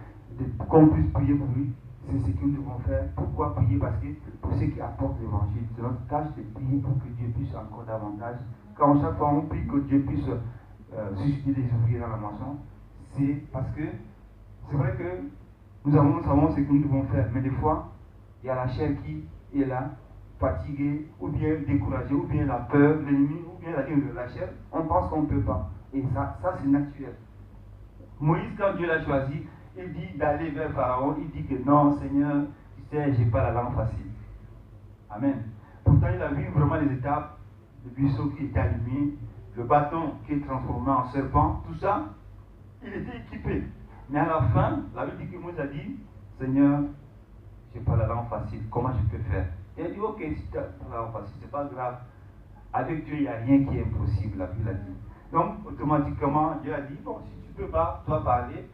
Speaker 1: qu'on puisse prier pour lui, c'est ce que nous devons faire. Pourquoi prier? Parce que pour ceux qui apportent l'évangile, c'est notre tâche de prier pour que Dieu puisse encore davantage. Quand chaque fois on prie que Dieu puisse susciter des ouvriers dans la moisson, c'est parce que c'est vrai que nous savons ce que nous devons faire, mais des fois, il y a la chair qui est là, fatiguée, ou bien découragée, ou bien la peur, l'ennemi, ou bien la chair, on pense qu'on ne peut pas. Et ça c'est naturel. Moïse, quand Dieu l'a choisi, il dit d'aller vers Pharaon, il dit que non, Seigneur, tu sais, je n'ai pas la langue facile. Amen. Pourtant, il a vu vraiment les étapes, le buisson qui était allumé, le bâton qui est transformé en serpent, tout ça, il était équipé. Mais à la fin, la Bible dit que Moïse a dit, Seigneur, je n'ai pas la langue facile, comment je peux faire? Et il a dit, ok, si tu n'as pas la langue facile, ce n'est pas grave. Avec Dieu, il n'y a rien qui est impossible, la Bible a dit. Donc, automatiquement, Dieu a dit, bon, si tu ne peux pas, toi, parler,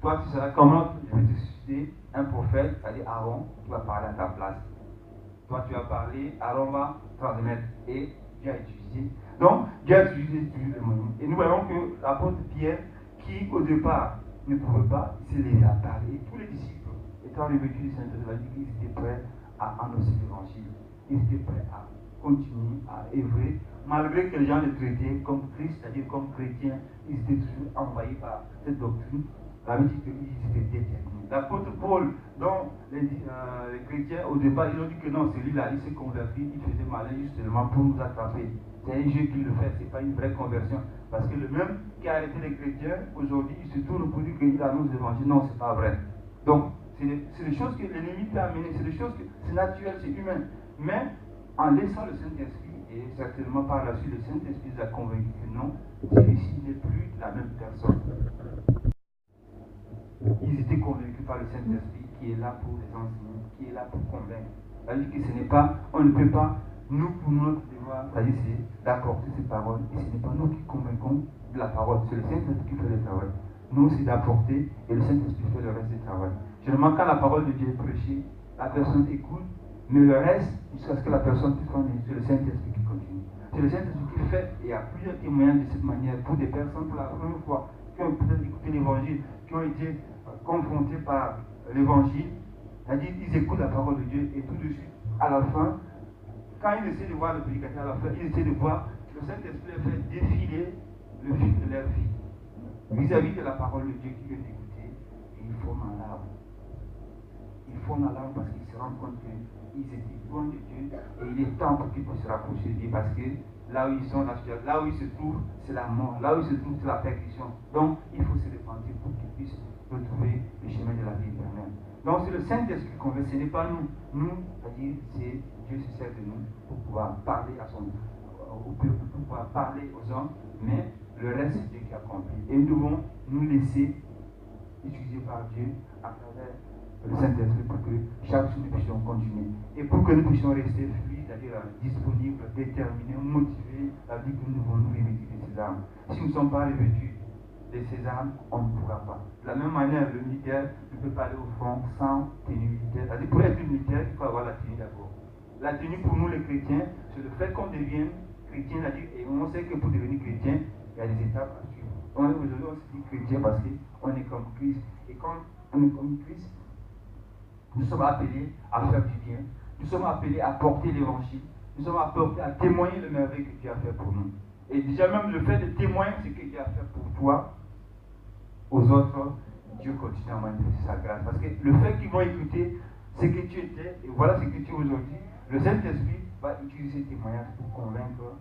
Speaker 1: toi, tu seras comme l'autre, je vais te susciter un prophète, c'est-à-dire Aaron, qui va parler à ta place. Toi, tu vas parler, Aaron va transmettre, et Dieu a utilisé. Donc, Dieu a utilisé les moyens. Et nous voyons que l'apôtre Pierre, qui au départ ne pouvait pas, il s'est levé à parler. Et tous les disciples, étant revêtus du Saint-Esprit, ils étaient prêts à annoncer l'évangile. Ils étaient prêts à continuer à œuvrer, malgré que les gens les traitaient comme Christ, c'est-à-dire comme chrétiens. Ils étaient toujours envoyés par cette doctrine. La Bible dit qu'ils étaient déterminés. L'apôtre Paul, dont les chrétiens au départ, ils ont dit que non, celui-là, il s'est converti, il faisait malin justement pour nous attraper. C'est un jeu qui le fait, ce n'est pas une vraie conversion. Parce que le même qui a arrêté les chrétiens, aujourd'hui, il se tourne pour dire qu'il annonce l'évangile. Non, ce n'est pas vrai. Donc, c'est des choses que l'ennemi peut amener, c'est des choses que c'est naturel, c'est humain. Mais en laissant le Saint-Esprit, et certainement par la suite, le Saint-Esprit les a convaincus que non, celui-ci n'est plus la même personne. Ils étaient convaincus par le Saint-Esprit qui est là pour les enseigner, qui est là pour convaincre. C'est-à-dire que ce n'est pas, on ne peut pas, nous pour notre devoir, c'est-à-dire c'est d'apporter ces paroles, et ce n'est pas nous qui convainquons de la parole, c'est le Saint-Esprit qui fait le travail. Nous, c'est d'apporter, et le Saint-Esprit fait le reste du travail. Généralement, quand la parole de Dieu est prêchée, la personne écoute, mais le reste, jusqu'à ce que la personne puisse prendre, c'est le Saint-Esprit qui continue. C'est le Saint-Esprit qui fait, et il y a plusieurs témoignages de cette manière pour des personnes pour la première fois qui ont peut-être écouté l'évangile, qui ont été confrontés par l'évangile, c'est-à-dire ils écoutent la parole de Dieu et tout de suite, à la fin, quand ils essaient de voir le prédicateur, à la fin, ils essaient de voir le Saint-Esprit les fait défiler le fil de leur vie vis-à-vis de la parole de Dieu qu'ils viennent d'écouter, et ils forment un arbre. Ils forment un arbre parce qu'ils se rendent compte qu'ils étaient loin de Dieu et il est temps pour qu'ils puissent se rapprocher de Dieu parce que là où ils sont, là où ils se trouvent, c'est la mort. Là où ils se trouvent, c'est la perdition. Donc, il faut se repentir pour qu'ils puissent retrouver le chemin de la vie éternelle. Donc, c'est le Saint-Esprit qu'on veut, ce n'est pas nous. Nous, c'est-à-dire, c'est Dieu se sert de nous pour pouvoir parler au peuple, pour pouvoir parler aux hommes, mais le reste, c'est Dieu qui accomplit. Et nous devons nous laisser utiliser par Dieu à travers le Saint-Esprit pour que chaque jour nous puissions continuer. Et pour que nous puissions rester fluides, c'est-à-dire disponibles, déterminés, motivés, ça veut dire que nous devons nous revêtir de ces armes. Si nous ne sommes pas revêtus de ces armes, on ne pourra pas. De la même manière, le militaire ne peut pas aller au front sans tenue militaire. C'est-à-dire, pour être militaire, il faut avoir la tenue d'abord. La tenue pour nous les chrétiens, c'est le fait qu'on devienne chrétien, c'est-à-dire, et on sait que pour devenir chrétien, il y a des étapes à suivre. Aujourd'hui, on se dit chrétien parce qu'on est comme Christ. Et quand on est comme Christ, nous sommes appelés à faire du bien. Nous sommes appelés à porter l'évangile. Nous sommes appelés à témoigner le merveille que Dieu a fait pour nous. Et déjà même le fait de témoigner ce que Dieu a fait pour toi, aux autres, Dieu continue à manifester sa grâce. Parce que le fait qu'ils vont écouter ce que tu étais, et voilà ce que tu es aujourd'hui, le Saint-Esprit va utiliser ces témoignages pour convaincre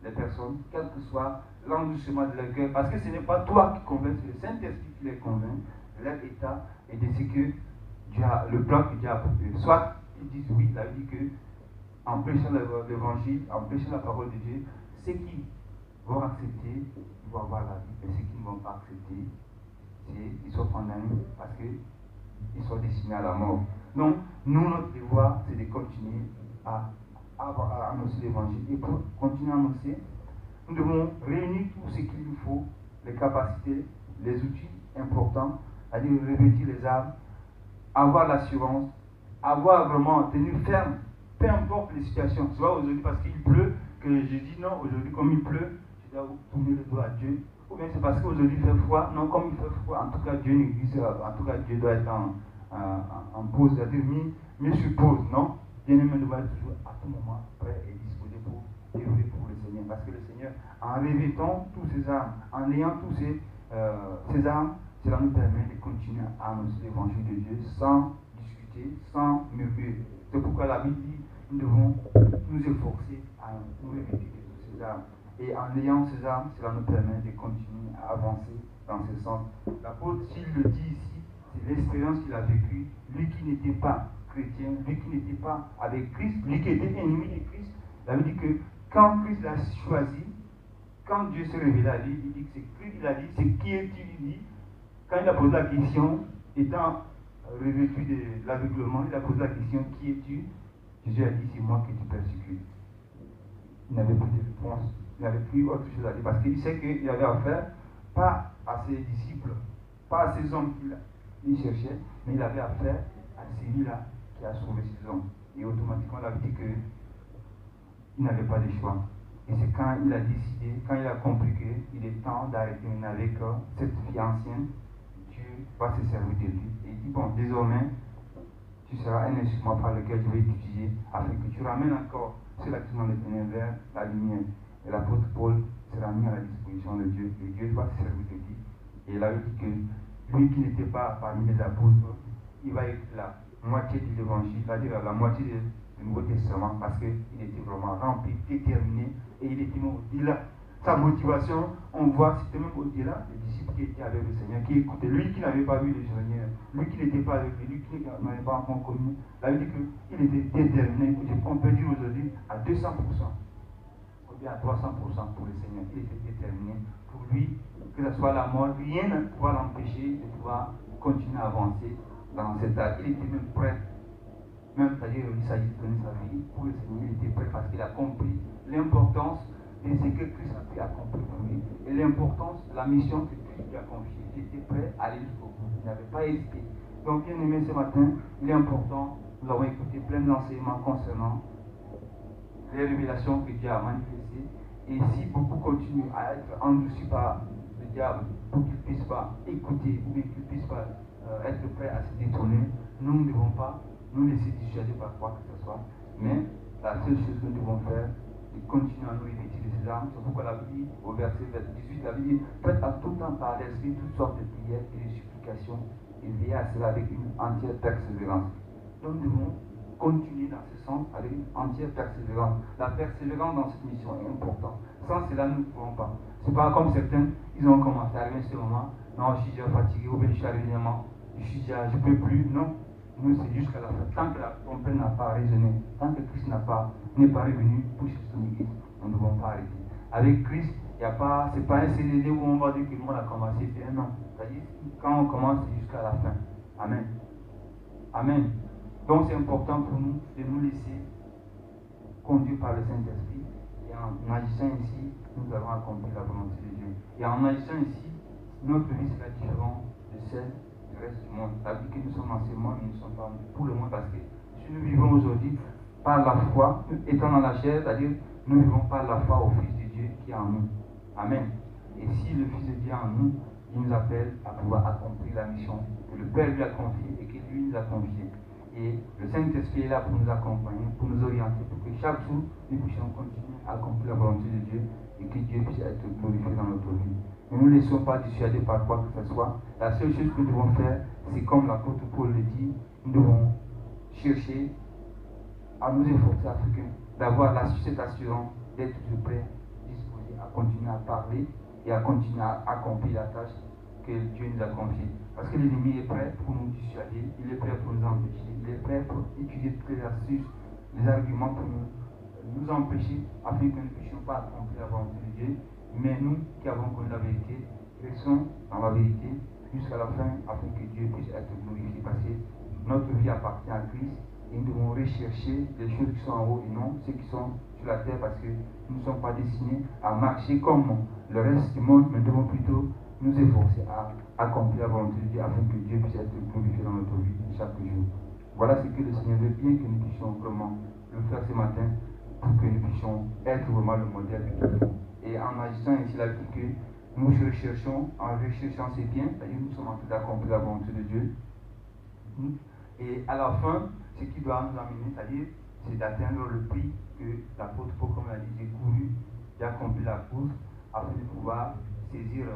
Speaker 1: les personnes, quel que soit l'endoucement de leur cœur. Parce que ce n'est pas toi qui convainc, c'est le Saint-Esprit qui les convainc de leur état et de ce que Dieu a, le plan que Dieu a pour eux. Soit ils disent oui, il a dit que en prêchant l'évangile, en prêchant la parole de Dieu, ceux qui vont accepter, ils vont avoir la vie, et ceux qui ne vont pas accepter, ils sont condamnés parce qu'ils sont destinés à la mort. Donc, nous, notre devoir, c'est de continuer à annoncer l'évangile. Et pour continuer à annoncer, nous devons réunir tout ce qu'il nous faut, les capacités, les outils importants, c'est-à-dire revêtir les armes, avoir l'assurance, avoir vraiment tenu ferme, peu importe les situations. Soit aujourd'hui parce qu'il pleut, que je dis non, aujourd'hui comme il pleut, je dois tourner le dos à Dieu. Ou bien c'est parce qu'aujourd'hui il fait froid, non, comme il fait froid, en tout cas Dieu n'existe, en tout cas Dieu doit être en pause, c'est-à-dire mis sur pause, non. Bien-aimé doit être toujours à tout moment prêt et disposé pour œuvrer pour le Seigneur. Parce que le Seigneur, en revêtant tous ces armes, en ayant tous ces armes, cela nous permet de continuer à annoncer l'évangile de Dieu sans discuter, sans murmurer. C'est pourquoi la Bible dit nous devons nous efforcer à nous revêtir de toutes ces armes. Et en ayant ces armes, cela nous permet de continuer à avancer dans ce sens. L'apôtre, s'il le dit ici, c'est l'expérience qu'il a vécue, lui qui n'était pas chrétien, lui qui n'était pas avec Christ, lui qui était ennemi de Christ. Ça veut dire que quand Christ l'a choisi, quand Dieu s'est révélé à lui, il dit que c'est Christ, il a dit, c'est qui es-tu, il dit. Quand il a posé la question, étant revêtu de l'aveuglement, il a posé la question, qui es-tu? Jésus a dit, c'est moi que tu persécutes. Il n'avait plus de réponse, il n'avait plus autre chose à dire, parce qu'il sait qu'il avait affaire, pas à ses disciples, pas à ces hommes qu'il cherchait, mais il avait affaire à celui-là qui a sauvé ces hommes. Et automatiquement, il a dit qu'il n'avait pas de choix. Et c'est quand il a décidé, quand il a compris qu'il est temps d'arrêter avec cette vie ancienne, Dieu va se servir de lui. Et il dit, bon, désormais, tu seras un instrument par lequel je vais t'utiliser afin que tu ramènes encore ceux-là qui sont dans les ténèbres vers la lumière. Et l'apôtre Paul sera mis à la disposition de Dieu. Et Dieu va se servir de lui. Et il a dit que lui qui n'était pas parmi les apôtres, il va être la moitié de l'évangile, c'est-à-dire la moitié du Nouveau Testament, parce qu'il était vraiment rempli, déterminé, et il était même au-delà. Sa motivation, on voit, c'était même au-delà des disciples qui étaient avec le Seigneur, qui écoutaient. Lui qui n'avait pas vu le Seigneur, lui qui n'était pas avec lui qui n'avait pas encore connu, il avait dit qu'il était déterminé, on peut dire aujourd'hui à 200%, ou bien à 300% pour le Seigneur. Il était déterminé. Pour lui, que ce soit la mort, rien ne pouvait l'empêcher de pouvoir continuer à avancer dans cet âge. Il était même prêt, même c'est-à-dire il s'agit de donner sa vie pour le Seigneur. Il était prêt parce qu'il a compris l'importance de ce que Christ a pu accomplir pour lui et l'importance de la mission que Christ lui a confiée. Il était prêt à aller jusqu'au bout. Il n'avait pas hésité. Donc, bien aimé, ce matin, il est important, nous avons écouté plein d'enseignements concernant les révélations que Dieu a manifestées. Et si beaucoup continuent à être endurcis par le diable pour qu'ils ne puissent pas écouter ou bien qu'ils ne puissent pas être prêts à se détourner, nous ne devons pas nous laisser dissuader par quoi que ce soit. Mais la seule chose que nous devons faire, c'est continuer à nous revêtir de ces armes. C'est pourquoi la Bible, au verset 18, la Bible dit, faites à tout temps par l'esprit toutes sortes de prières et de supplications et veillez à cela avec une entière persévérance. Donc nous devons continuer dans ce sens avec une entière persévérance. La persévérance dans cette mission est importante. Sans cela, nous ne pourrons pas. C'est pas comme certains, ils ont commencé à arriver à ce moment, non, je suis déjà fatigué, ou bien je suis arrivé je ne peux plus. Non, nous c'est jusqu'à la fin. Tant que la trompette n'a pas résonné, tant que Christ n'est pas revenu pour chercher son église, nous ne devons pas arrêter. Avec Christ, ce n'est pas un CDD où on va dire que le monde a commencé, bien non. C'est-à-dire, quand on commence, c'est jusqu'à la fin. Amen. Amen. Donc c'est important pour nous de nous laisser conduire par le Saint-Esprit. Et en agissant ici, nous allons accomplir la volonté de Dieu. Et en agissant ici, notre vie sera différente de celle du reste du monde. Ça veut dire que nous sommes en ce monde, mais nous ne sommes pas pour le monde, parce que si nous vivons aujourd'hui par la foi, étant dans la chair, c'est-à-dire nous vivons par la foi au Fils de Dieu qui est en nous. Amen. Et si le Fils de Dieu est en nous, il nous appelle à pouvoir accomplir la mission que le Père lui a confiée et que lui nous a confiée. Et le Saint-Esprit est là pour nous accompagner, pour nous orienter, pour que chaque jour nous puissions continuer à accomplir la volonté de Dieu et que Dieu puisse être glorifié dans notre vie. Ne nous laissons pas dissuader par quoi que ce soit. La seule chose que nous devons faire, c'est comme l'apôtre Paul le dit, nous devons chercher à nous efforcer africains, d'avoir cette assurance d'être toujours prêts, disposés à continuer à parler et à continuer à accomplir la tâche que Dieu nous a confiée. Parce que l'ennemi est prêt pour nous dissuader, il est prêt pour nous empêcher, il est prêt pour utiliser toutes les astuces, les arguments pour nous empêcher afin que nous ne puissions pas accomplir la volonté de Dieu. Mais nous qui avons connu la vérité, restons dans la vérité jusqu'à la fin afin que Dieu puisse être glorifié. Parce que notre vie appartient à Christ et nous devons rechercher les choses qui sont en haut et non ceux qui sont sur la terre, parce que nous ne sommes pas destinés à marcher comme le reste du monde, mais nous devons plutôt nous efforcer à accomplir la volonté de Dieu afin que Dieu puisse être glorifié dans notre vie chaque jour. Voilà ce que le Seigneur veut bien que nous puissions vraiment le faire ce matin pour que nous puissions être vraiment le modèle qu'il faut. Et en agissant ainsi, il a dit que nous recherchons, en recherchant ces biens, c'est-à-dire nous sommes en train d'accomplir la volonté de Dieu. Et à la fin, ce qui doit nous amener, c'est-à-dire, c'est d'atteindre le prix que l'apôtre Paul, comme il a dit, j'ai couru, j'ai accompli la course, afin de pouvoir saisir,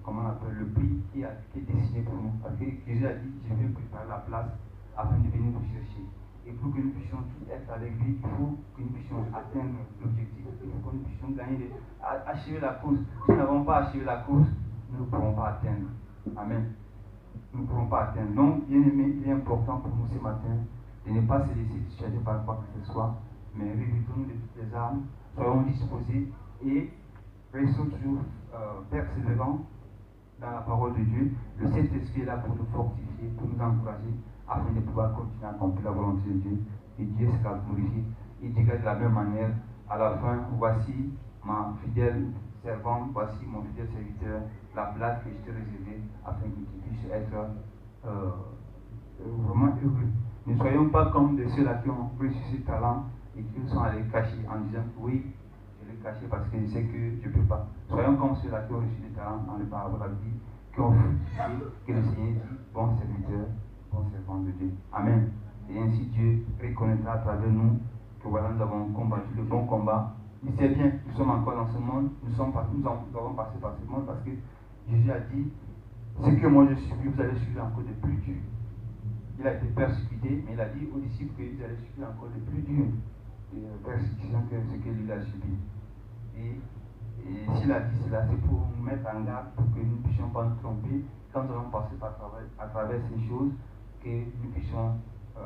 Speaker 1: comment on appelle, le prix qui est destiné pour nous. Parce que Jésus a dit, je vais préparer la place afin de venir vous chercher. Et pour que nous puissions tous être avec lui, il faut que nous puissions atteindre l'objectif. Il faut que nous puissions gagner, achever la course. Si nous n'avons pas achevé la course, nous ne pourrons pas atteindre. Amen. Nous ne pourrons pas atteindre. Donc, bien aimé, il est important pour nous ce matin de ne pas se laisser dissuader par quoi que ce soit, mais revêtons-nous de toutes les armes, soyons disposés et restons toujours persévérants dans la parole de Dieu. Le Saint-Esprit est là pour nous fortifier, pour nous encourager, afin de pouvoir continuer à accomplir la volonté de Dieu. Et Dieu sera glorifié. Il dira de la même manière, à la fin, voici ma fidèle servante, voici mon fidèle serviteur, la place que je t'ai réservée, afin que tu puisses être vraiment heureux. Ne soyons pas comme de ceux-là qui ont reçu ce talent et qui sont allés cacher en disant oui, je l'ai caché parce que je sais que je ne peux pas. Soyons comme ceux-là qui ont reçu des talents dans les paraboles, dit qui ont fructifié, que le Seigneur dit, bon serviteur, bon servant de Dieu. Amen. Et ainsi Dieu reconnaîtra à travers nous que voilà, nous avons combattu le bon combat. Il sait bien, nous sommes encore dans ce monde, nous avons passé par ce monde parce que Jésus a dit, ce que moi je subis, vous allez subir encore de plus dur. Il a été persécuté, mais il a dit aux disciples qu'ils allaient subir encore de plus dur persécution que ce que lui a subi. Et s'il a dit cela, c'est pour nous mettre en garde, pour que nous ne puissions pas nous tromper quand nous allons passer à travers ces choses, que nous puissions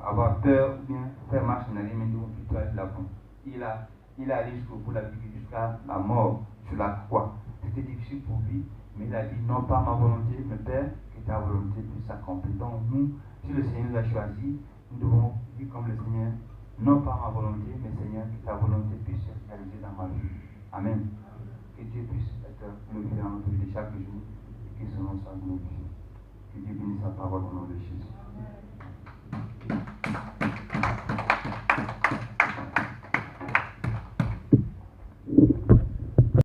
Speaker 1: avoir peur ou bien faire marche en arrière, mais nous plutôt aller de l'avant. Il est allé jusqu'au bout de la vie, jusqu'à la mort sur la croix. C'était difficile pour lui, mais il a dit non pas ma volonté, mais Père, que ta volonté puisse s'accomplir. Donc nous, si le Seigneur nous a choisis, nous devons dire comme le Seigneur, non pas ma volonté, mais Seigneur, que ta volonté puisse se réaliser dans ma vie. Amen. Que Dieu puisse être glorifié dans notre vie de chaque jour et que son nom soit glorifié. Que Dieu bénisse sa parole au nom de Jésus.